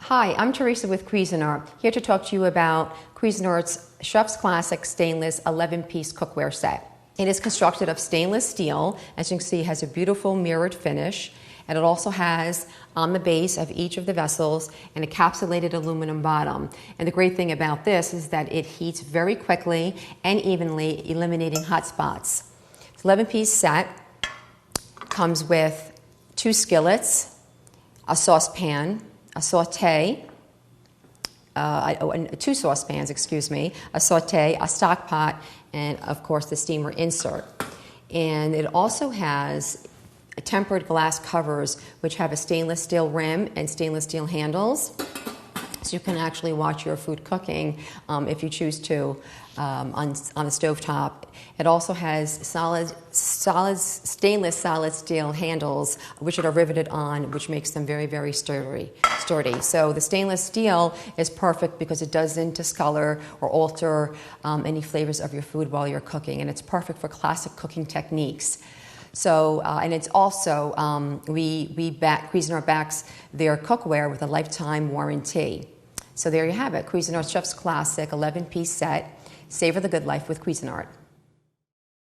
Hi, I'm Teresa with Cuisinart, here to talk to you about Cuisinart's Chef's Classic Stainless 11-piece cookware set. It is constructed of stainless steel. As you can see, it has a beautiful mirrored finish, and it also has on the base of each of the vessels an encapsulated aluminum bottom. And the great thing about this is that it heats very quickly and evenly, eliminating hot spots. It's an 11-piece set. Comes with 2 skillets, a saucepan, a saute, 2 saucepans, excuse me, a saute, a stock pot, and of course the steamer insert. And it also has tempered glass covers which have a stainless steel rim and stainless steel handles. So you can actually watch your food cooking if you choose to on the stovetop. It also has stainless solid steel handles which are riveted on, which makes them very, very sturdy. So the stainless steel is perfect because it doesn't discolor or alter any flavors of your food while you're cooking, and it's perfect for classic cooking techniques. So, and it's also, Cuisinart backs their cookware with a lifetime warranty. So there you have it, Cuisinart Chef's Classic 11-piece set. Savor the good life with Cuisinart.